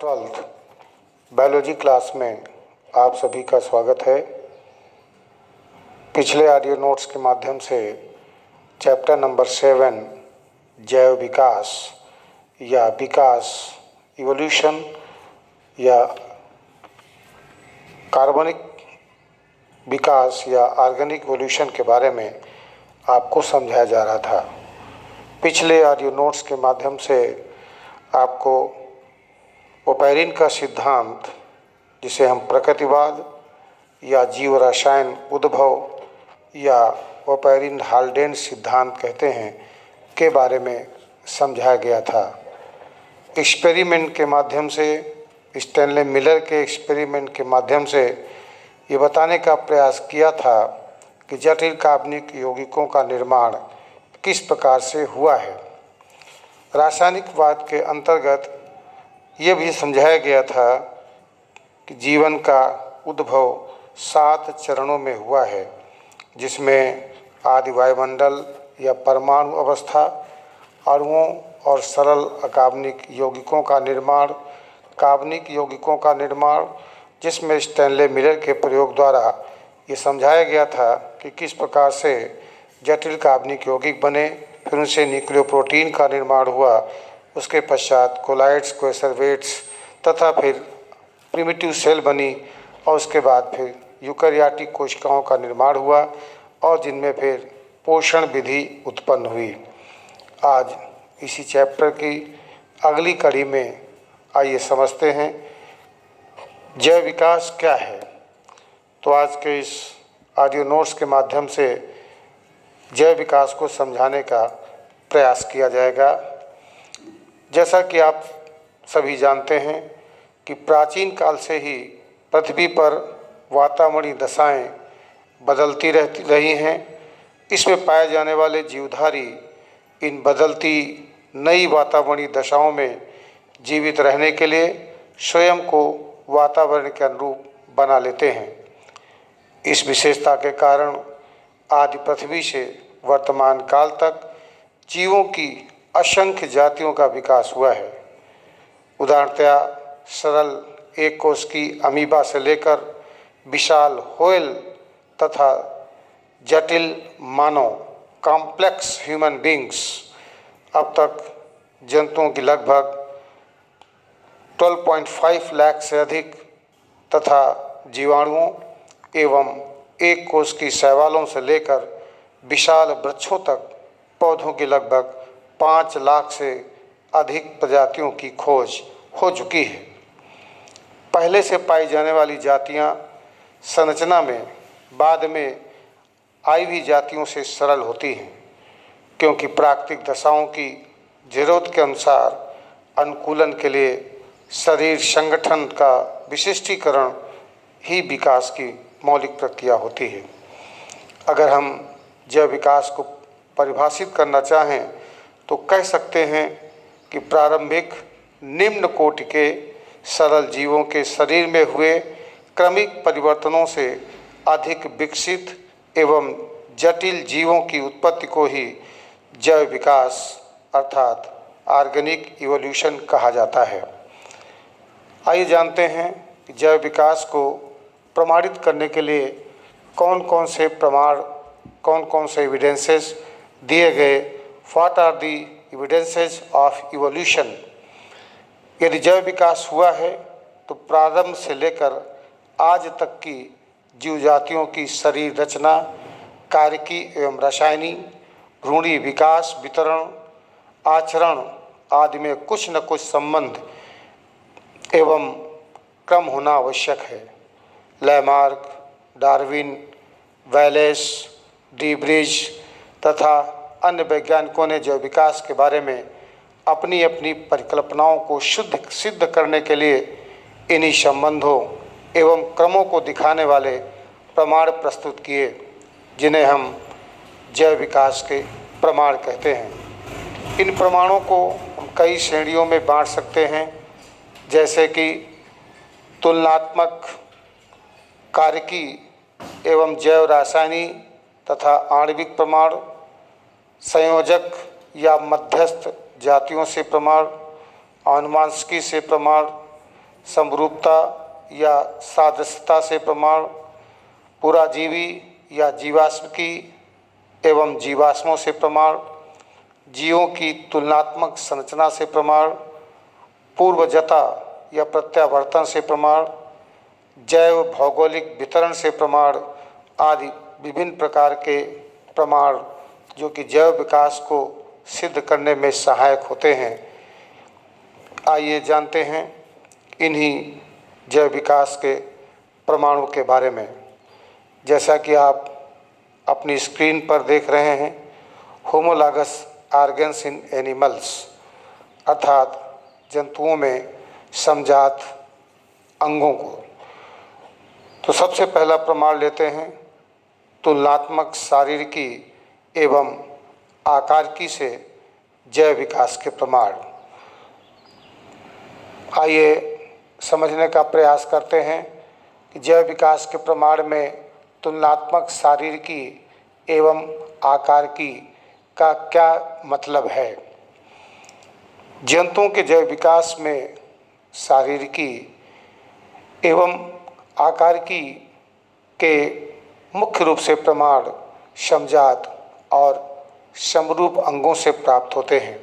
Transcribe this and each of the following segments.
Twelfth biology class में आप सभी का स्वागत है। पिछले ऑडियो नोट्स के माध्यम से चैप्टर नंबर 7 जैव विकास या विकास इवोल्यूशन या कार्बनिक विकास या ऑर्गेनिक इवोल्यूशन के बारे में आपको समझाया जा रहा था। पिछले ऑडियो नोट्स के माध्यम से आपको ओपेरिन का सिद्धांत, जिसे हम प्रकृतिवाद या जीव रसायन उद्भव या ओपेरिन हाल्डेन सिद्धांत कहते हैं, के बारे में समझाया गया था। एक्सपेरिमेंट के माध्यम से, स्टैनले मिलर के एक्सपेरिमेंट के माध्यम से ये बताने का प्रयास किया था कि जटिल कार्बनिक यौगिकों का निर्माण किस प्रकार से हुआ है। रासायनिकवाद के अंतर्गत ये भी समझाया गया था कि जीवन का उद्भव 7 चरणों में हुआ है, जिसमें आदि वायुमंडल या परमाणु अवस्था, अणुओं और सरल अकार्बनिक यौगिकों का निर्माण, कार्बनिक यौगिकों का निर्माण, जिसमें स्टैनले मिलर के प्रयोग द्वारा ये समझाया गया था कि किस प्रकार से जटिल कार्बनिक यौगिक बने, फिर उनसे न्यूक्लियोप्रोटीन का निर्माण हुआ, उसके पश्चात कोलाइड्स, कोएसरवेट्स तथा फिर प्रिमिटिव सेल बनी और उसके बाद फिर यूकैरियोटिक कोशिकाओं का निर्माण हुआ और जिनमें फिर पोषण विधि उत्पन्न हुई। आज इसी चैप्टर की अगली कड़ी में आइए समझते हैं जैव विकास क्या है। तो आज के इस ऑडियो नोट्स के माध्यम से जैव विकास को समझाने का प्रयास किया जाएगा। जैसा कि आप सभी जानते हैं कि प्राचीन काल से ही पृथ्वी पर वातावरणीय दशाएं बदलती रही हैं। इसमें पाए जाने वाले जीवधारी इन बदलती नई वातावरणीय दशाओं में जीवित रहने के लिए स्वयं को वातावरण के अनुरूप बना लेते हैं। इस विशेषता के कारण आदि पृथ्वी से वर्तमान काल तक जीवों की असंख्य जातियों का विकास हुआ है। उदाहरणतया सरल एक कोश की अमीबा से लेकर विशाल व्हेल तथा जटिल मानव कॉम्प्लेक्स ह्यूमन बींग्स अब तक जंतुओं की लगभग 12.5 लाख से अधिक तथा जीवाणुओं एवं एक कोश की शैवालों से लेकर विशाल वृक्षों तक पौधों की लगभग 5 लाख से अधिक प्रजातियों की खोज हो चुकी है। पहले से पाई जाने वाली जातियां संरचना में बाद में आई हुई जातियों से सरल होती हैं, क्योंकि प्राकृतिक दशाओं की जरूरत के अनुसार अनुकूलन के लिए शरीर संगठन का विशिष्टीकरण ही विकास की मौलिक प्रक्रिया होती है। अगर हम जैव विकास को परिभाषित करना चाहें तो कह सकते हैं कि प्रारंभिक निम्न कोटि के सरल जीवों के शरीर में हुए क्रमिक परिवर्तनों से अधिक विकसित एवं जटिल जीवों की उत्पत्ति को ही जैव विकास अर्थात ऑर्गेनिक इवोल्यूशन कहा जाता है। आइए जानते हैं कि जैव विकास को प्रमाणित करने के लिए कौन कौन से प्रमाण, कौन कौन से एविडेंसेस दिए गए। What are the evidences of evolution. यदि जैव विकास हुआ है तो प्रारंभ से लेकर आज तक की जीव जातियों की शरीर रचना, कार्यकी एवं रासायनिक, भ्रूणीय विकास, वितरण, आचरण आदि में कुछ न कुछ संबंध एवं क्रम होना आवश्यक है। Lamarck, Darwin, Wallace, D bridge तथा अन्य वैज्ञानिकों ने जैव विकास के बारे में अपनी अपनी परिकल्पनाओं को सिद्ध करने के लिए इन्हीं संबंधों एवं क्रमों को दिखाने वाले प्रमाण प्रस्तुत किए, जिन्हें हम जैव विकास के प्रमाण कहते हैं। इन प्रमाणों को हम कई श्रेणियों में बांट सकते हैं, जैसे कि तुलनात्मक, कार्यकी एवं जैव रासायनिक तथा आणविक प्रमाण, संयोजक या मध्यस्थ जातियों से प्रमाण, आनुवांशिकी से प्रमाण, समरूपता या सादृश्यता से प्रमाण, पुराजीवी या जीवाश्म एवं जीवाश्मों से प्रमाण, जीवों की तुलनात्मक संरचना से प्रमाण, पूर्वजता या प्रत्यावर्तन से प्रमाण, जैव भौगोलिक वितरण से प्रमाण आदि विभिन्न प्रकार के प्रमाण जो कि जैव विकास को सिद्ध करने में सहायक होते हैं। आइए जानते हैं इन्हीं जैव विकास के प्रमाणों के बारे में। जैसा कि आप अपनी स्क्रीन पर देख रहे हैं, होमोलॉगस ऑर्गन्स इन एनिमल्स अर्थात जंतुओं में समजात अंगों को। तो सबसे पहला प्रमाण लेते हैं तुलनात्मक शारीरिकी एवं आकारिकी से जैव विकास के प्रमाण। आइए समझने का प्रयास करते हैं कि जैव विकास के प्रमाण में तुलनात्मक शारीरिकी एवं आकारिकी का क्या मतलब है। जंतुओं के जैव विकास में शारीरिकी एवं आकारिकी के मुख्य रूप से प्रमाण समजात और समरूप अंगों से प्राप्त होते हैं।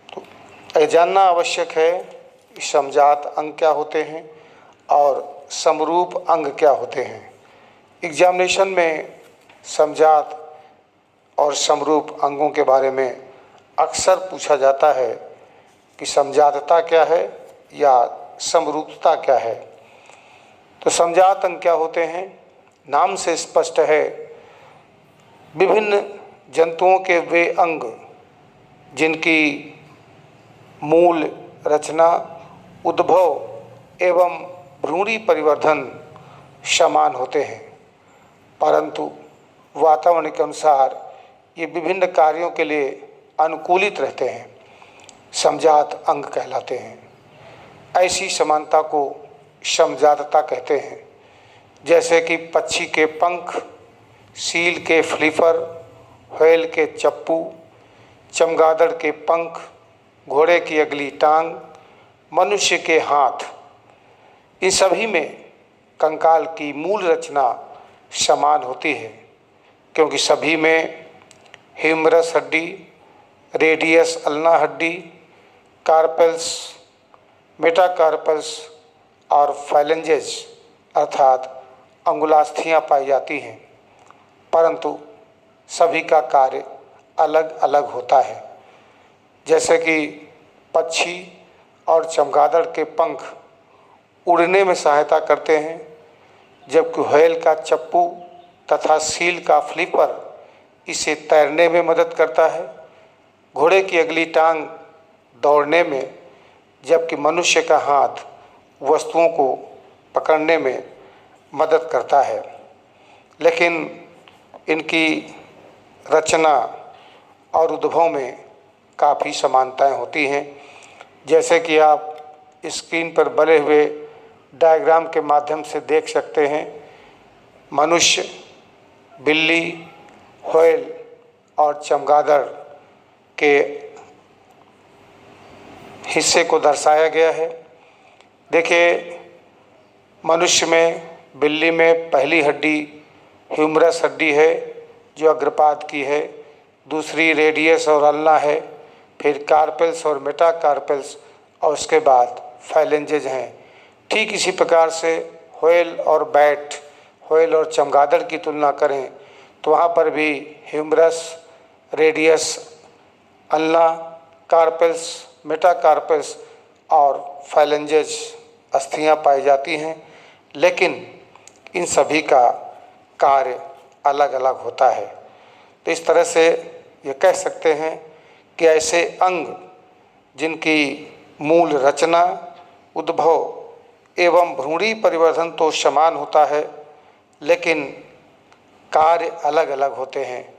तो यह जानना आवश्यक है कि समजात अंग क्या होते हैं और समरूप अंग क्या होते हैं। एग्जामिनेशन में समजात और समरूप अंगों के बारे में अक्सर पूछा जाता है कि समजातता क्या है या समरूपता क्या है। तो समजात अंग क्या होते हैं? नाम से स्पष्ट है, विभिन्न जंतुओं के वे अंग जिनकी मूल रचना, उद्भव एवं भ्रूणी परिवर्धन समान होते हैं, परंतु वातावरण के अनुसार ये विभिन्न कार्यों के लिए अनुकूलित रहते हैं, समजात अंग कहलाते हैं। ऐसी समानता को समजातता कहते हैं। जैसे कि पक्षी के पंख, सील के फ्लिपर, व्हेल के चप्पू, चमगादड़ के पंख, घोड़े की अगली टांग, मनुष्य के हाथ, इन सभी में कंकाल की मूल रचना समान होती है, क्योंकि सभी में ह्यूमरस हड्डी, रेडियस अल्ना हड्डी, कार्पेल्स, मेटाकार्पल्स और फाइलेंजेस अर्थात अंगुलास्थियाँ पाई जाती हैं, परंतु सभी का कार्य अलग अलग होता है। जैसे कि पक्षी और चमगादड़ के पंख उड़ने में सहायता करते हैं, जबकि व्हेल का चप्पू तथा सील का फ्लिपर इसे तैरने में मदद करता है। घोड़े की अगली टांग दौड़ने में, जबकि मनुष्य का हाथ वस्तुओं को पकड़ने में मदद करता है। लेकिन इनकी रचना और उद्भव में काफ़ी समानताएं होती हैं। जैसे कि आप स्क्रीन पर बने हुए डायग्राम के माध्यम से देख सकते हैं, मनुष्य, बिल्ली, व्हेल और चमगादड़ के हिस्से को दर्शाया गया है। देखिए, मनुष्य में, बिल्ली में पहली हड्डी ह्यूमरस हड्डी है जो अग्रपाद की है, दूसरी रेडियस और अल्ना है, फिर कार्पेल्स और मेटाकार्पेल्स और उसके बाद फाइलेंजेज हैं। ठीक इसी प्रकार से व्हेल और बैट, व्हेल और चमगादड़ की तुलना करें तो वहाँ पर भी ह्यूमरस, रेडियस, अल्ना, कार्पेल्स, मेटाकार्पेल्स और फाइलेंजेज अस्थियाँ पाई जाती हैं, लेकिन इन सभी का कार्य अलग अलग होता है। तो इस तरह से ये कह सकते हैं कि ऐसे अंग जिनकी मूल रचना, उद्भव एवं भ्रूणी परिवर्धन तो समान होता है, लेकिन कार्य अलग अलग होते हैं,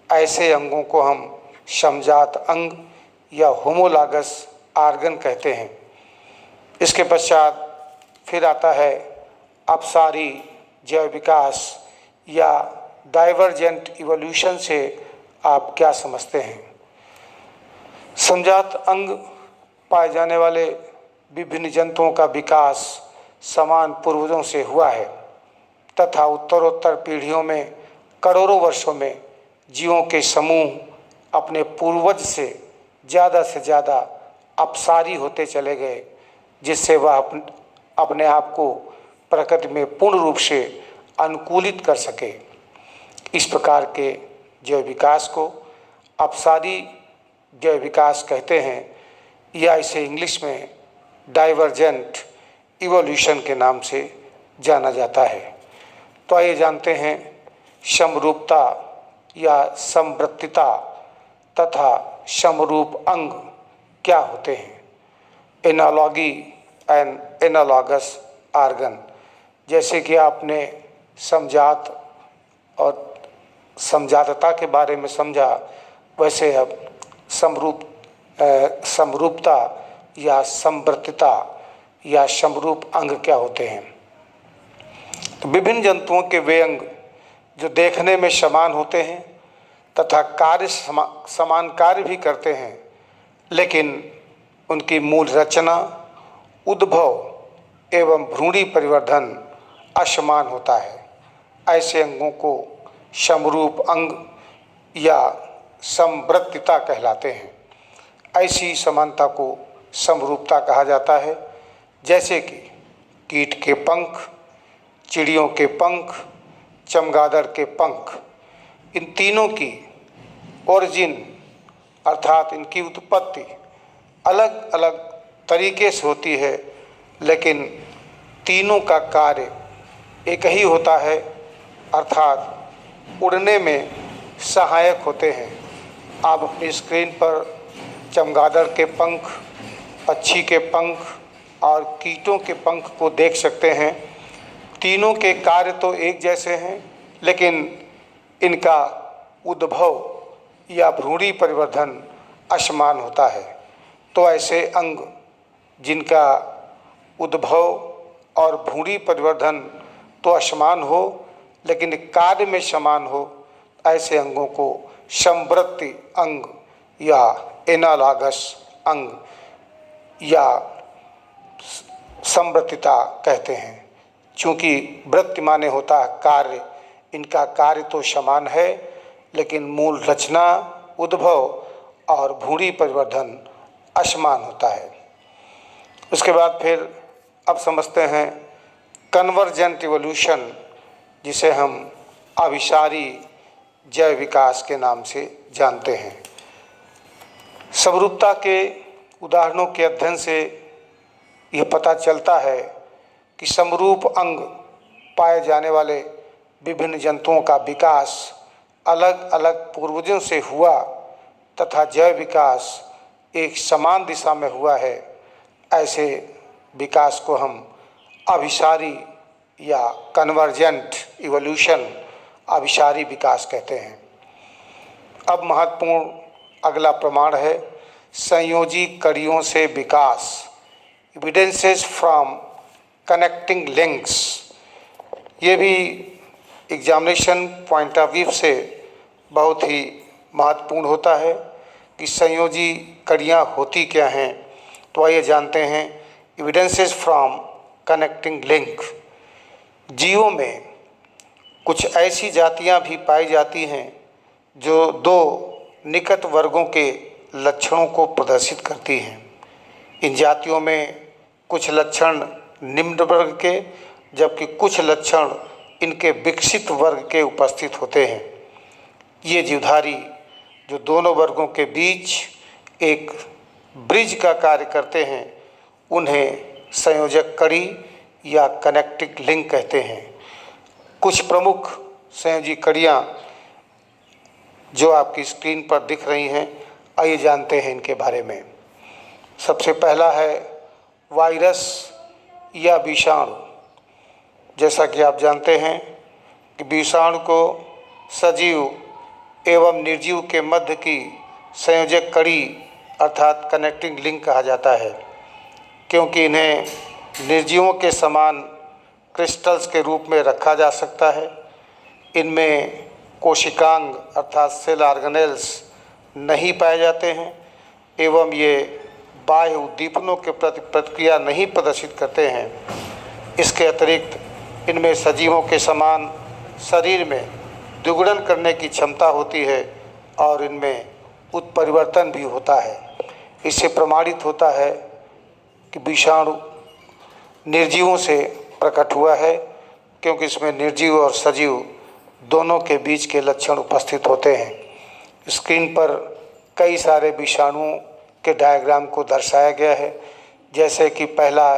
ऐसे अंगों को हम समजात अंग या होमोलॉगस ऑर्गन कहते हैं। इसके पश्चात फिर आता है अपसारी जैव विकास या डाइवर्जेंट इवोल्यूशन से आप क्या समझते हैं। समजात अंग पाए जाने वाले विभिन्न जंतुओं का विकास समान पूर्वजों से हुआ है तथा उत्तरोत्तर पीढ़ियों में करोड़ों वर्षों में जीवों के समूह अपने पूर्वज से ज़्यादा अपसारी होते चले गए, जिससे वह अपने आप को प्रकृति में पूर्ण रूप से अनुकूलित कर सके। इस प्रकार के जैव विकास को अपसारी जैव विकास कहते हैं, या इसे इंग्लिश में डाइवर्जेंट इवोल्यूशन के नाम से जाना जाता है। तो आइए जानते हैं समरूपता या समवर्तिता तथा समरूप अंग क्या होते हैं। एनालॉगी एंड एनालॉगस आर्गन, जैसे कि आपने समजात और समजातता के बारे में समझा, वैसे अब समरूपता या समवर्तिता या समरूप अंग क्या होते हैं। तो विभिन्न जंतुओं के वे अंग जो देखने में समान होते हैं तथा समान कार्य भी करते हैं, लेकिन उनकी मूल रचना, उद्भव एवं भ्रूणी परिवर्धन असमान होता है। ऐसे अंगों को समरूप अंग या समवर्तिता कहलाते हैं। ऐसी समानता को समरूपता कहा जाता है, जैसे कि कीट के पंख, चिड़ियों के पंख, चमगादड़ के पंख, इन तीनों की ओरिजिन अर्थात इनकी उत्पत्ति अलग अलग तरीके से होती है, लेकिन तीनों का कार्य एक ही होता है, अर्थात उड़ने में सहायक होते हैं। आप अपनी स्क्रीन पर चमगादड़ के पंख, पक्षी के पंख और कीटों के पंख को देख सकते हैं। तीनों के कार्य तो एक जैसे हैं, लेकिन इनका उद्भव या भ्रूणी परिवर्धन असमान होता है। तो ऐसे अंग जिनका उद्भव और भ्रूणी परिवर्धन तो असमान हो, लेकिन कार्य में समान हो, ऐसे अंगों को समवर्ती अंग या एनालॉगस अंग या समवर्तिता कहते हैं। चूँकि वृत्ति माने होता है कार्य, इनका कार्य तो समान है, लेकिन मूल रचना, उद्भव और भ्रूणी परिवर्धन असमान होता है। उसके बाद फिर अब समझते हैं कन्वर्जेंट इवोल्यूशन, जिसे हम अभिसारी जैव विकास के नाम से जानते हैं। समरूपता के उदाहरणों के अध्ययन से यह पता चलता है कि समरूप अंग पाए जाने वाले विभिन्न जंतुओं का विकास अलग अलग पूर्वजों से हुआ तथा जैव विकास एक समान दिशा में हुआ है। ऐसे विकास को हम अभिसारी या कन्वर्जेंट इवोल्यूशन, अभिसारी विकास कहते हैं। अब महत्वपूर्ण अगला प्रमाण है संयोजी कड़ियों से विकास, एविडेंसेस फ्रॉम कनेक्टिंग लिंक्स। ये भी एग्जामिनेशन पॉइंट ऑफ व्यू से बहुत ही महत्वपूर्ण होता है कि संयोजी कड़ियाँ होती क्या हैं। तो आइए जानते हैं एविडेंसेस फ्रॉम कनेक्टिंग लिंक। जीवों में कुछ ऐसी जातियां भी पाई जाती हैं जो दो निकट वर्गों के लक्षणों को प्रदर्शित करती हैं। इन जातियों में कुछ लक्षण निम्न वर्ग के, जबकि कुछ लक्षण इनके विकसित वर्ग के उपस्थित होते हैं। ये जीवधारी जो दोनों वर्गों के बीच एक ब्रिज का कार्य करते हैं, उन्हें संयोजक कड़ी या कनेक्टिंग लिंक कहते हैं। कुछ प्रमुख संयोजी कड़ियाँ जो आपकी स्क्रीन पर दिख रही हैं, आइए जानते हैं इनके बारे में। सबसे पहला है वायरस या विषाणु। जैसा कि आप जानते हैं कि विषाणु को सजीव एवं निर्जीव के मध्य की संयोजक कड़ी अर्थात कनेक्टिंग लिंक कहा जाता है, क्योंकि इन्हें निर्जीवों के समान क्रिस्टल्स के रूप में रखा जा सकता है। इनमें कोशिकांग अर्थात सेल ऑर्गेनेल्स नहीं पाए जाते हैं एवं ये बाह्य उद्दीपनों के प्रति प्रतिक्रिया नहीं प्रदर्शित करते हैं। इसके अतिरिक्त इनमें सजीवों के समान शरीर में द्विगुणन करने की क्षमता होती है और इनमें उत्परिवर्तन भी होता है। इससे प्रमाणित होता है कि विषाणु निर्जीवों से प्रकट हुआ है, क्योंकि इसमें निर्जीव और सजीव दोनों के बीच के लक्षण उपस्थित होते हैं। स्क्रीन पर कई सारे विषाणुओं के डायग्राम को दर्शाया गया है, जैसे कि पहला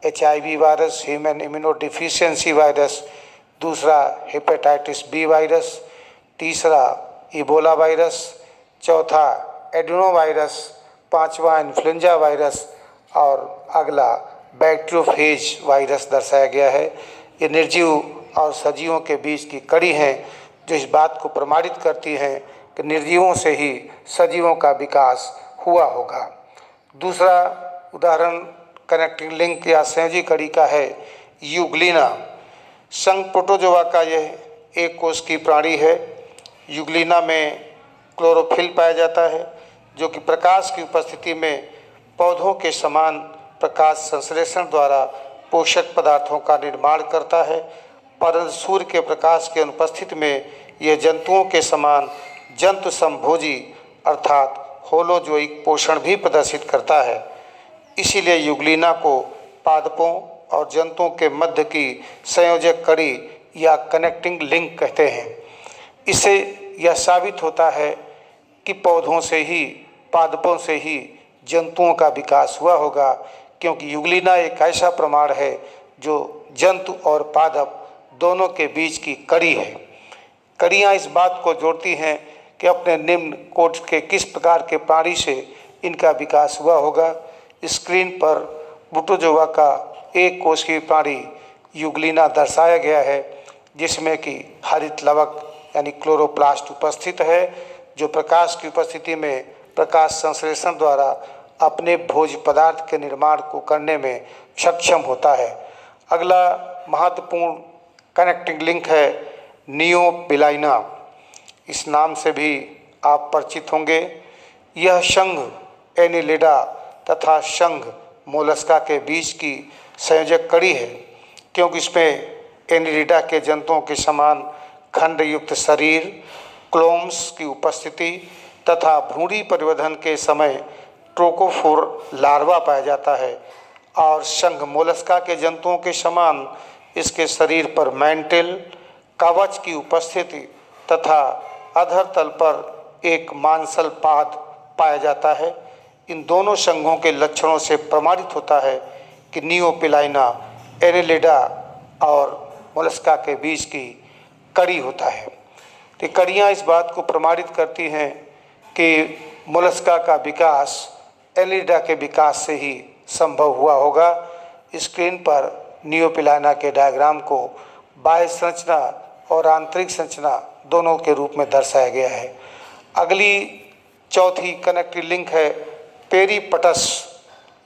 HIV virus, human immunodeficiency virus, दूसरा हेपेटाइटिस B वायरस, तीसरा इबोला वायरस, चौथा एडिनो वायरस, पांचवा इन्फ्लुएंजा वायरस और अगला बैक्टीरियोफेज वायरस दर्शाया गया है। ये निर्जीव और सजीवों के बीच की कड़ी है जो इस बात को प्रमाणित करती है कि निर्जीवों से ही सजीवों का विकास हुआ होगा। दूसरा उदाहरण कनेक्टिंग लिंक या संयोजी कड़ी का है यूग्लिना। संघ प्रोटोजोआ का यह एक कोश की प्राणी है। यूग्लिना में क्लोरोफिल पाया जाता है, जो कि प्रकाश की उपस्थिति में पौधों के समान प्रकाश संश्लेषण द्वारा पोषक पदार्थों का निर्माण करता है, परंतु सूर्य के प्रकाश के अनुपस्थिति में यह जंतुओं के समान जंतु संभोजी अर्थात होलोजोइक पोषण भी प्रदर्शित करता है। इसीलिए यूग्लिना को पादपों और जंतुओं के मध्य की संयोजक कड़ी या कनेक्टिंग लिंक कहते हैं। इससे यह साबित होता है कि पौधों से ही, पादपों से ही जंतुओं का विकास हुआ होगा, क्योंकि यूग्लिना एक ऐसा प्रमाण है जो जंतु और पादप दोनों के बीच की कड़ी है। कड़ियाँ इस बात को जोड़ती हैं कि अपने निम्न कोट के किस प्रकार के प्राणी से इनका विकास हुआ होगा। स्क्रीन पर प्रोटोजोआ का एक कोशिकीय प्राणी यूग्लिना दर्शाया गया है, जिसमें कि हरित लवक यानी क्लोरोप्लास्ट उपस्थित है, जो प्रकाश की उपस्थिति में प्रकाश संश्लेषण द्वारा अपने भोज्य पदार्थ के निर्माण को करने में सक्षम होता है। अगला महत्वपूर्ण कनेक्टिंग लिंक है नियोपिलाइना। इस नाम से भी आप परिचित होंगे। यह संघ एनिलिडा तथा संघ मोलस्का के बीच की संयोजक कड़ी है, क्योंकि इसमें एनिलिडा के जंतुओं के समान खंडयुक्त शरीर, क्लोम्स की उपस्थिति तथा भ्रूणी परिवर्धन के समय ट्रोकोफोर लार्वा पाया जाता है और संघ मोलस्का के जंतुओं के समान इसके शरीर पर मैंटिल कवच की उपस्थिति तथा अधर तल पर एक मांसल पाद पाया जाता है। इन दोनों संघों के लक्षणों से प्रमाणित होता है कि नियोपिलाइना एनिलिडा और मोलस्का के बीच की कड़ी होता है। तो कड़ियाँ इस बात को प्रमाणित करती हैं कि मोलस्का का विकास एनिलिडा के विकास से ही संभव हुआ होगा। स्क्रीन पर नियोपिलाइना के डायग्राम को बाह्य संरचना और आंतरिक संरचना दोनों के रूप में दर्शाया गया है। अगली चौथी कनेक्टिव लिंक है पेरीपटस।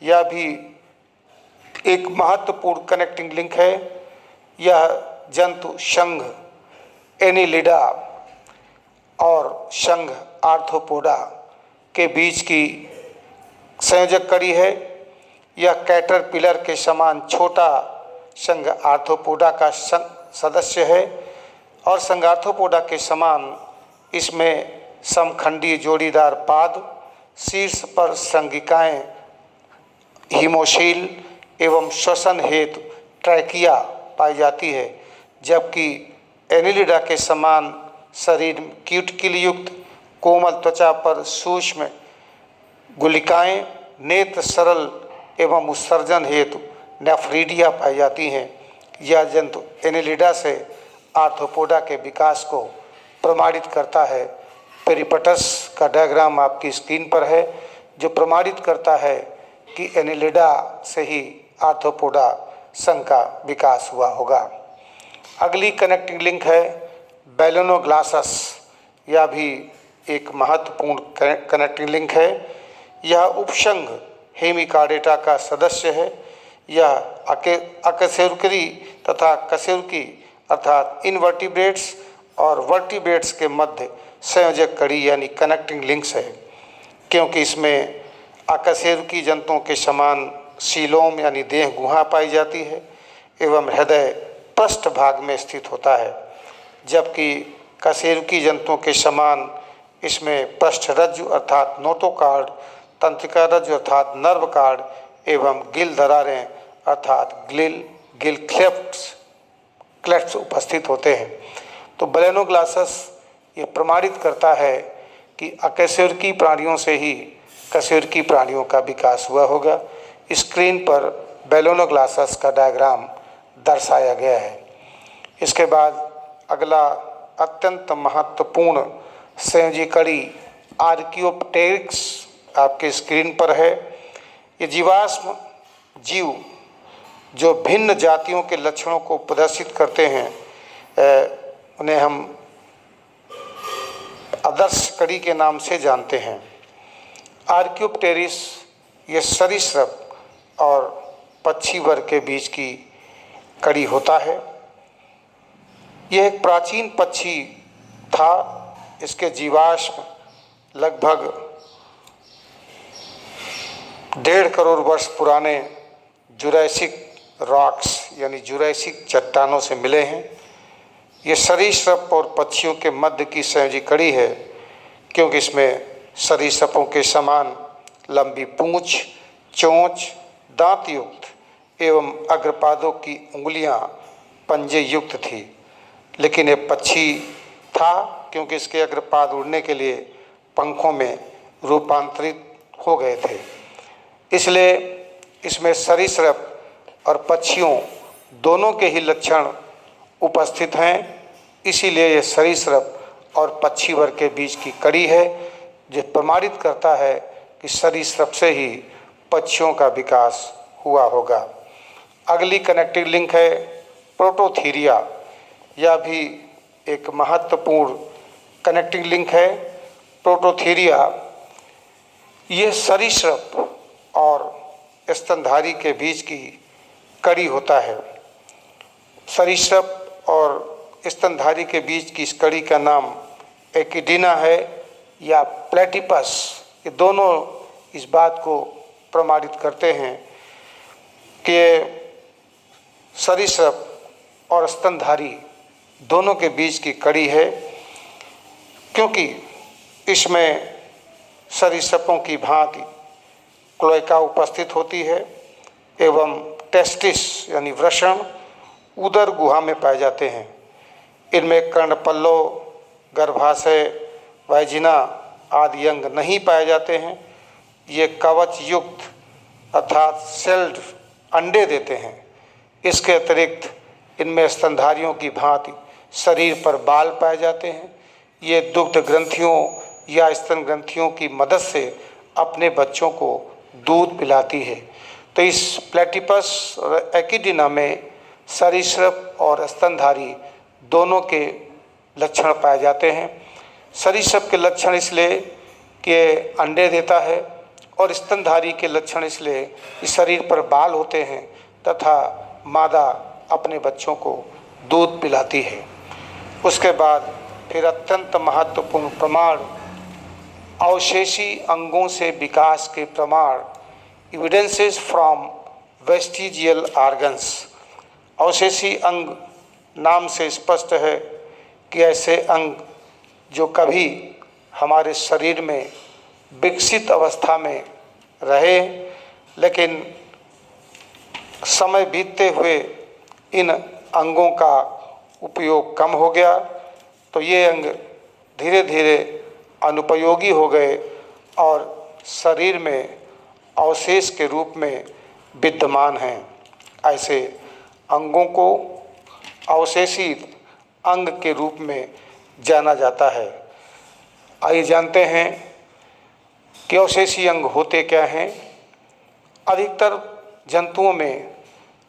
यह भी एक महत्वपूर्ण कनेक्टिंग लिंक है। यह जंतु संघ एनिलिडा और संघ आर्थ्रोपोडा के बीच की संयोजक कड़ी है। यह कैटरपिलर के समान छोटा संघ आर्थ्रोपोडा का सदस्य है और संघ आर्थ्रोपोडा के समान इसमें समखंडीय जोड़ीदार पाद, शीर्ष पर संगिकाएं, हिमोशील एवं श्वसन हेतु ट्रैकिया पाई जाती है, जबकि एनिलिडा के समान शरीर क्यूटिकल युक्त कोमल त्वचा पर सूक्ष्म गुलिकाएं, नेत्र सरल एवं उत्सर्जन हेतु नेफ्रीडिया पाई जाती हैं। यह जंतु एनिलिडा से आर्थ्रोपोडा के विकास को प्रमाणित करता है। पेरिपटस का डायग्राम आपकी स्क्रीन पर है, जो प्रमाणित करता है कि एनिलिडा से ही आर्थ्रोपोडा संघ का विकास हुआ होगा। अगली कनेक्टिंग लिंक है बैलोनोग्लासस। यह भी एक महत्वपूर्ण कनेक्टिंग लिंक है। यह उपसंघ हेमिकार्डेटा का सदस्य है। यह अकशेरुकी तथा कशेरुकी अर्थात इनवर्टिब्रेट्स और वर्टिब्रेट्स के मध्य संयोजक कड़ी यानी कनेक्टिंग लिंक्स है, क्योंकि इसमें अकशेरुकी जंतुओं के समान सीलोम यानी देह गुहा पाई जाती है एवं हृदय पृष्ठभाग में स्थित होता है, जबकि कशेरुकी जंतुओं के समान इसमें पृष्ठरज्जु अर्थात नोटोकार्ड, तंत्रिका रज्जु अर्थात नर्व कार्ड एवं गिल दरारें अर्थात गिल क्लेफ्ट्स उपस्थित होते हैं। तो बैलेनोग्लासस ये प्रमाणित करता है कि अकशेरुकी प्राणियों से ही कशेरुकी प्राणियों का विकास हुआ होगा। स्क्रीन पर बैलेनोग्लासस का डायग्राम दर्शाया गया है। इसके बाद अगला अत्यंत महत्वपूर्ण संयोजी कड़ी आर्कियोप्टेरिक्स आपके स्क्रीन पर है। ये जीवाश्म जीव जो भिन्न जातियों के लक्षणों को प्रदर्शित करते हैं, उन्हें हम आदर्श कड़ी के नाम से जानते हैं। आर्कियोप्टेरिस ये सरीसृप और पक्षी वर्ग के बीच की कड़ी होता है। यह एक प्राचीन पक्षी था। इसके जीवाश्म लगभग 1.5 करोड़ वर्ष पुराने जुरैसिक रॉक्स यानी जुरैसिक चट्टानों से मिले हैं। ये सरीसृप और पक्षियों के मध्य की संयोजी कड़ी है, क्योंकि इसमें सरीसृपों के समान लंबी पूंछ, चोंच, दांत युक्त एवं अग्रपादों की उंगलियां पंजे युक्त थी। लेकिन ये पक्षी था क्योंकि इसके अग्रपाद उड़ने के लिए पंखों में रूपांतरित हो गए थे। इसलिए इसमें सरीसृप और पक्षियों दोनों के ही लक्षण उपस्थित हैं। इसीलिए यह सरीसृप और पक्षी वर्ग के बीच की कड़ी है, जो प्रमाणित करता है कि सरीसृप से ही पक्षियों का विकास हुआ होगा। अगली कनेक्टिंग लिंक है प्रोटोथीरिया। यह भी एक महत्वपूर्ण कनेक्टिंग लिंक है। प्रोटोथीरिया ये सरीसृप और स्तनधारी के बीच की कड़ी होता है। सरीसृप और स्तनधारी के बीच की इस कड़ी का नाम एकिडीना है या प्लेटिपस। ये दोनों इस बात को प्रमाणित करते हैं कि सरीसृप और स्तनधारी दोनों के बीच की कड़ी है, क्योंकि इसमें सरीसृपों की भांति क्लोएका उपस्थित होती है एवं टेस्टिस यानी वृषण उदर गुहा में पाए जाते हैं। इनमें कर्णपल्लव, गर्भाशय, वाजिना आदि अंग नहीं पाए जाते हैं। ये कवच युक्त अर्थात सेल्ड अंडे देते हैं। इसके अतिरिक्त इनमें स्तनधारियों की भांति शरीर पर बाल पाए जाते हैं। ये दुग्ध ग्रंथियों या स्तन ग्रंथियों की मदद से अपने बच्चों को दूध पिलाती है। तो इस प्लेटिपस और एकिडीना में सरीसृप और स्तनधारी दोनों के लक्षण पाए जाते हैं। सरीसृप के लक्षण इसलिए कि अंडे देता है और स्तनधारी के लक्षण इसलिए कि शरीर पर बाल होते हैं तथा मादा अपने बच्चों को दूध पिलाती है। उसके बाद फिर अत्यंत महत्वपूर्ण प्रमाण अवशेषी अंगों से विकास के प्रमाण एविडेंसेस फ्रॉम वेस्टिजियल ऑर्गन्स। अवशेषी अंग नाम से स्पष्ट है कि ऐसे अंग जो कभी हमारे शरीर में विकसित अवस्था में रहे, लेकिन समय बीतते हुए इन अंगों का उपयोग कम हो गया, तो ये अंग धीरे धीरे अनुपयोगी हो गए और शरीर में अवशेष के रूप में विद्यमान हैं। ऐसे अंगों को अवशेषी अंग के रूप में जाना जाता है। आइए जानते हैं कि अवशेषी अंग होते क्या हैं। अधिकतर जंतुओं में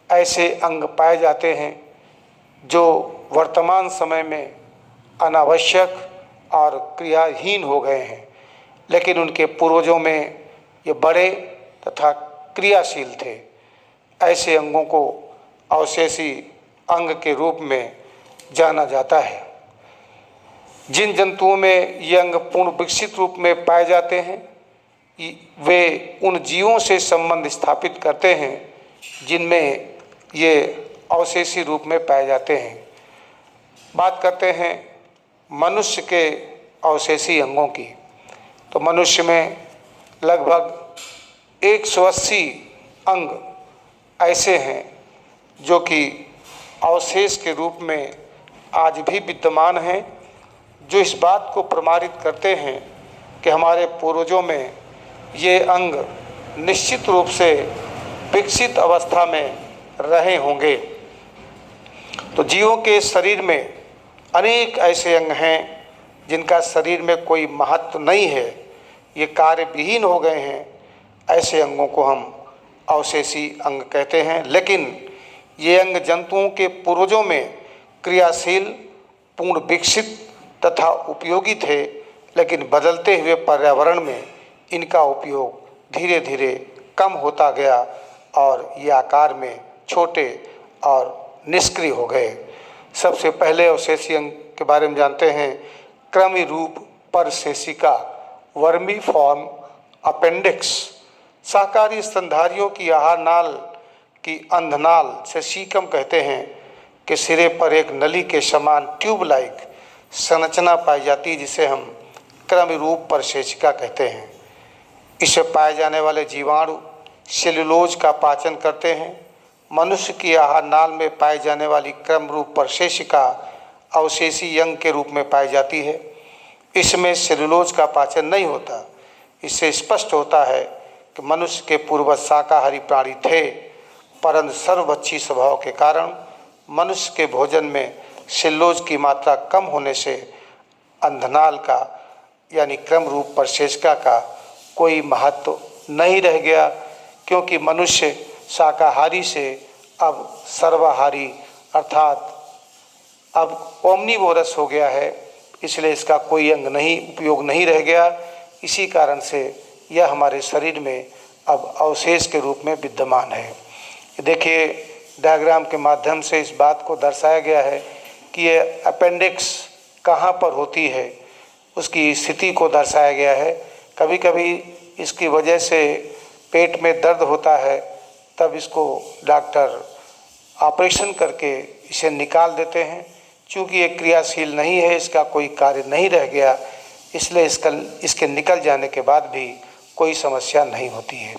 ऐसे अंग पाए जाते हैं जो वर्तमान समय में अनावश्यक और क्रियाहीन हो गए हैं, लेकिन उनके पूर्वजों में ये बड़े तथा क्रियाशील थे। ऐसे अंगों को अवशेषी अंग के रूप में जाना जाता है। जिन जंतुओं में ये अंग पूर्ण विकसित रूप में पाए जाते हैं, वे उन जीवों से संबंध स्थापित करते हैं जिनमें ये अवशेषी रूप में पाए जाते हैं। बात करते हैं मनुष्य के अवशेषी अंगों की, तो मनुष्य में लगभग 180 अंग ऐसे हैं जो कि अवशेष के रूप में आज भी विद्यमान हैं, जो इस बात को प्रमाणित करते हैं कि हमारे पूर्वजों में ये अंग निश्चित रूप से विकसित अवस्था में रहे होंगे। तो जीवों के शरीर में अनेक ऐसे अंग हैं जिनका शरीर में कोई महत्व नहीं है, ये कार्य विहीन हो गए हैं। ऐसे अंगों को हम अवशेषी अंग कहते हैं। लेकिन ये अंग जंतुओं के पूर्वजों में क्रियाशील, पूर्ण विकसित तथा उपयोगी थे, लेकिन बदलते हुए पर्यावरण में इनका उपयोग धीरे धीरे कम होता गया और ये आकार में छोटे और निष्क्रिय हो गए। सबसे पहले अवशेषी अंग के बारे में जानते हैं। क्रमी रूप परशेषिका, वर्मी फॉर्म अपेंडिक्स। शाकाहारी स्तनधारियों की आहार नाल की अंधनाल से सीकम कहते हैं कि सिरे पर एक नली के समान ट्यूब लाइक संरचना पाई जाती है, जिसे हम क्रमी रूप परशेषिका कहते हैं। इसे पाए जाने वाले जीवाणु सेलुलोज का पाचन करते हैं। मनुष्य की आहार नाल में पाई जाने वाली क्रम रूप परशेषिका अवशेषी अंग के रूप में पाई जाती है। इसमें सेलुलोज का पाचन नहीं होता। इससे स्पष्ट होता है कि मनुष्य के पूर्वज शाकाहारी प्राणी थे, परंतु सर्वभक्षी स्वभाव के कारण मनुष्य के भोजन में सेलुलोज की मात्रा कम होने से अंधनाल का यानी क्रम रूप परशेषिका का कोई महत्व नहीं रह गया, क्योंकि मनुष्य शाकाहारी से अब सर्वाहारी अर्थात अब ओमनीवोरस हो गया है, इसलिए इसका कोई अंग नहीं उपयोग नहीं रह गया। इसी कारण से यह हमारे शरीर में अब अवशेष के रूप में विद्यमान है। देखिए, डायग्राम के माध्यम से इस बात को दर्शाया गया है कि ये अपेंडिक्स कहाँ पर होती है, उसकी स्थिति को दर्शाया गया है। कभी कभी इसकी वजह से पेट में दर्द होता है, तब इसको डॉक्टर ऑपरेशन करके इसे निकाल देते हैं। चूँकि ये क्रियाशील नहीं है, इसका कोई कार्य नहीं रह गया, इसलिए इसके निकल जाने के बाद भी कोई समस्या नहीं होती है।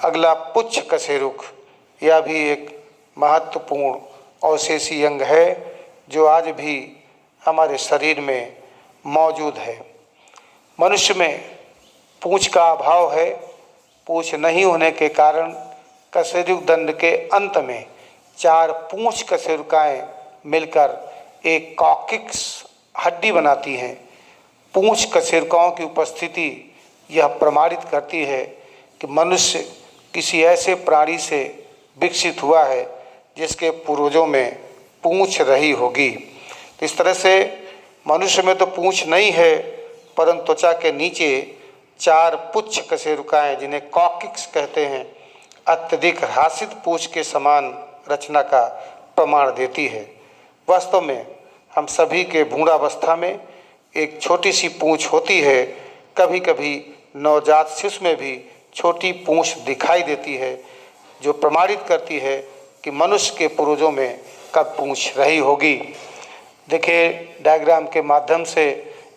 अगला पुच्छ कशेरुक, यह भी एक महत्वपूर्ण अवशेषी अंग है जो आज भी हमारे शरीर में मौजूद है। मनुष्य में पूंछ का अभाव है। पूंछ नहीं होने के कारण कशेरुक दंड के अंत में 4 पूंछ कशेरुकाएँ मिलकर एक कॉक्सिक्स हड्डी बनाती हैं। पूंछ कशेरुकाओं की उपस्थिति यह प्रमाणित करती है कि मनुष्य किसी ऐसे प्राणी से विकसित हुआ है जिसके पूर्वजों में पूंछ रही होगी। इस तरह से मनुष्य में तो पूंछ नहीं है, परंतु त्वचा के नीचे 4 पुच्छ कशेरुकाएँ, जिन्हें कॉक्सिक्स कहते हैं, अत्यधिक ह्रासित पूंछ के समान रचना का प्रमाण देती है। वास्तव में हम सभी के भ्रूणावस्था में एक छोटी सी पूंछ होती है। कभी कभी नवजात शिशु में भी छोटी पूंछ दिखाई देती है, जो प्रमाणित करती है कि मनुष्य के पूर्वजों में कब पूंछ रही होगी। देखिए, डायग्राम के माध्यम से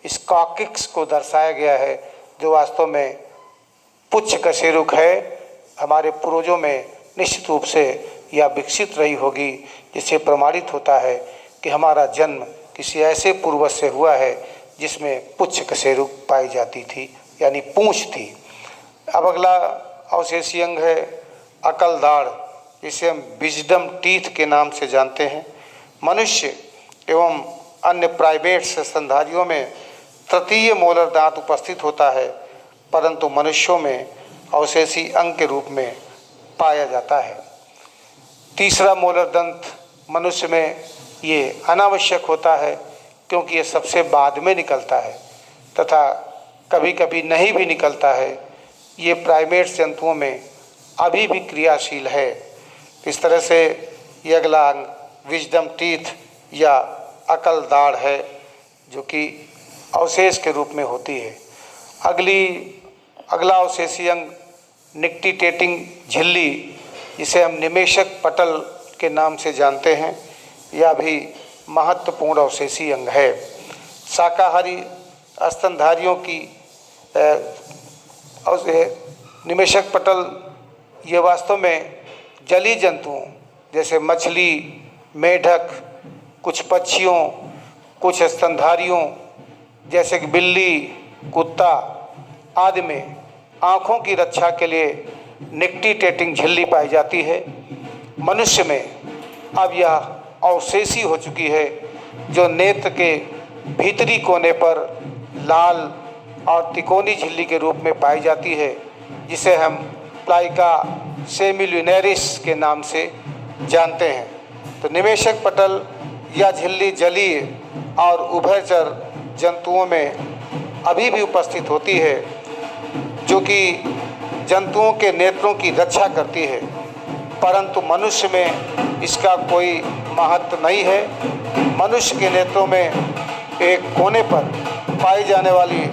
इस कॉक्सिक्स को दर्शाया गया है, जो वास्तव में पुच्छ कशेरुक है। हमारे पूर्वजों में निश्चित रूप से यह विकसित रही होगी, जिससे प्रमाणित होता है कि हमारा जन्म किसी ऐसे पूर्वज से हुआ है जिसमें पुच्छ कशेरुक पाई जाती थी, यानी पूंछ थी। अब अगला अवशेषी अंग है अकल दाढ़, जिसे हम विजडम टीथ के नाम से जानते हैं। मनुष्य एवं अन्य प्राइमेट्स स्तनधारियों में तृतीय मोलर दांत उपस्थित होता है, परंतु मनुष्यों में अवशेषी अंग के रूप में पाया जाता है। तीसरा मोलर दंत मनुष्य में ये अनावश्यक होता है, क्योंकि ये सबसे बाद में निकलता है तथा कभी कभी नहीं भी निकलता है। ये प्राइमेट्स जंतुओं में अभी भी क्रियाशील है। इस तरह से ये अगला अंग विजडम टीथ या अकल दाढ़ है, जो कि अवशेष के रूप में होती है। अगली अगला अवशेषीय अंग निक्टिटेटिंग झिल्ली, जिसे हम निमेषक पटल के नाम से जानते हैं, यह भी महत्वपूर्ण अवशेषीय अंग है। शाकाहारी स्तनधारियों की निमेषक पटल ये वास्तव में जलीय जंतुओं जैसे मछली, मेढक, कुछ पक्षियों, कुछ स्तनधारियों जैसे कि बिल्ली, कुत्ता आदि में आँखों की रक्षा के लिए निक्टिटेटिंग झिल्ली पाई जाती है। मनुष्य में अब यह अवशेषी हो चुकी है, जो नेत्र के भीतरी कोने पर लाल और तिकोनी झिल्ली के रूप में पाई जाती है, जिसे हम प्लाइका सेमिल्यूनेरिस के नाम से जानते हैं। तो निमेषक पटल या झिल्ली जलीय और उभयचर जंतुओं में अभी भी उपस्थित होती है, जो कि जंतुओं के नेत्रों की रक्षा करती है, परंतु मनुष्य में इसका कोई महत्व नहीं है। मनुष्य के नेत्रों में एक कोने पर पाई जाने वाली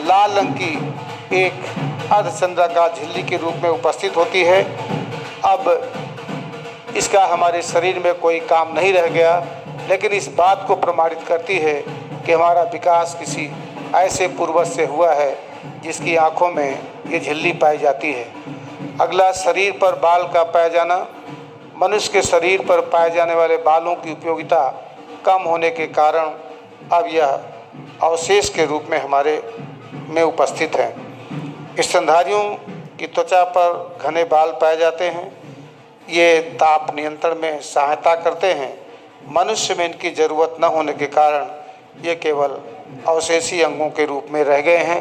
लाल रंग की एक अर्धचंद्राकार झिल्ली के रूप में उपस्थित होती है। अब इसका हमारे शरीर में कोई काम नहीं रह गया, लेकिन इस बात को प्रमाणित करती है कि हमारा विकास किसी ऐसे पूर्वज से हुआ है जिसकी आँखों में ये झिल्ली पाई जाती है। अगला, शरीर पर बाल का पाया जाना। मनुष्य के शरीर पर पाए जाने वाले बालों की उपयोगिता कम होने के कारण अब यह अवशेष के रूप में हमारे में उपस्थित है। स्तनधारियों की त्वचा पर घने बाल पाए जाते हैं। ये ताप नियंत्रण में सहायता करते हैं। मनुष्य में इनकी ज़रूरत न होने के कारण ये केवल अवशेषी अंगों के रूप में रह गए हैं,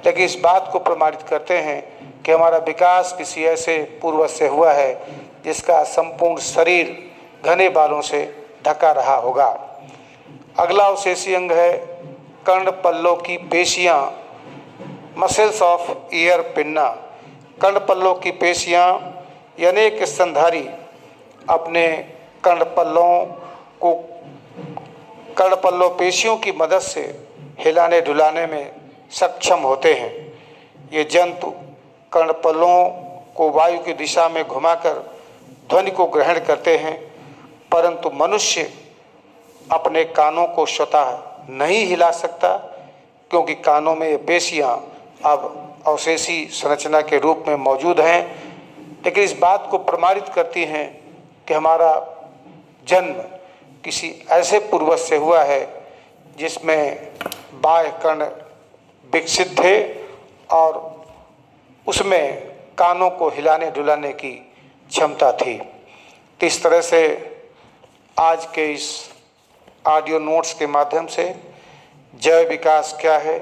लेकिन इस बात को प्रमाणित करते हैं कि हमारा विकास किसी ऐसे पूर्वज से हुआ है जिसका संपूर्ण शरीर घने बालों से ढका रहा होगा। अगला अवशेषी अंग है कर्णपल्लों की पेशियाँ, मसल्स ऑफ ईयर पिन्ना। कर्णपल्लों की पेशियाँ यानी एक स्तनधारी अपने कर्णपल्लों पेशियों की मदद से हिलाने डुलाने में सक्षम होते हैं। ये जंतु कर्णपल्लों को वायु की दिशा में घुमाकर ध्वनि को ग्रहण करते हैं, परंतु मनुष्य अपने कानों को स्वतः नहीं हिला सकता, क्योंकि कानों में ये पेशियाँ अब अवशेषी संरचना के रूप में मौजूद हैं। लेकिन इस बात को प्रमाणित करती हैं कि हमारा जन्म किसी ऐसे पूर्वज से हुआ है जिसमें बाह्य कर्ण विकसित थे और उसमें कानों को हिलाने डुलाने की क्षमता थी। तो इस तरह से आज के इस ऑडियो नोट्स के माध्यम से जैव विकास क्या है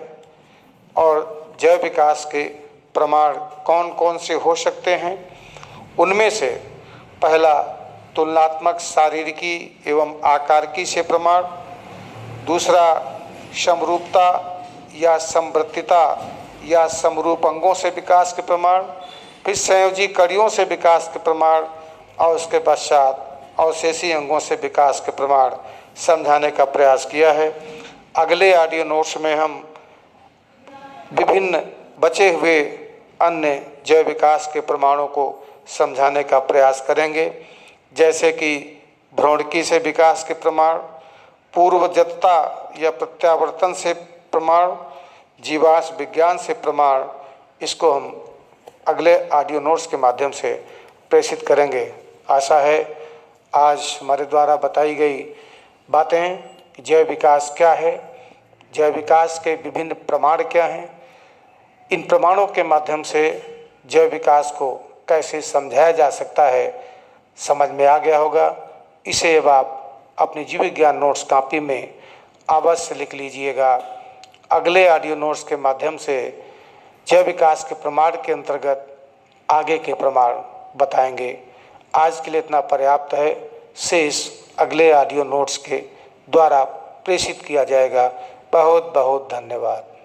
और जैव विकास के प्रमाण कौन कौन से हो सकते हैं, उनमें से पहला तुलनात्मक शारीरिकी एवं आकारिकी से प्रमाण, दूसरा समरूपता या समवर्तिता या समरूप अंगों से विकास के प्रमाण, फिर संयोजी कड़ियों से विकास के प्रमाण और उसके पश्चात अवशेषी अंगों से विकास के प्रमाण समझाने का प्रयास किया है। अगले ऑडियो नोट्स में हम विभिन्न बचे हुए अन्य जैव विकास के प्रमाणों को समझाने का प्रयास करेंगे, जैसे कि भ्रूणकी से विकास के प्रमाण, पूर्वजतता या प्रत्यावर्तन से प्रमाण, जीवाश्म विज्ञान से प्रमाण। इसको हम अगले ऑडियो नोट्स के माध्यम से प्रेषित करेंगे। आशा है आज हमारे द्वारा बताई गई बातें जैव विकास क्या है, जैव विकास के विभिन्न प्रमाण क्या हैं, इन प्रमाणों के माध्यम से जैव विकास को कैसे समझाया जा सकता है समझ में आ गया होगा। इसे अब आप अपनी जीव विज्ञान नोट्स कॉपी में अवश्य लिख लीजिएगा। अगले ऑडियो नोट्स के माध्यम से जैव विकास के प्रमाण के अंतर्गत आगे के प्रमाण बताएंगे। आज के लिए इतना पर्याप्त है, शेष अगले ऑडियो नोट्स के द्वारा प्रेषित किया जाएगा। बहुत बहुत धन्यवाद।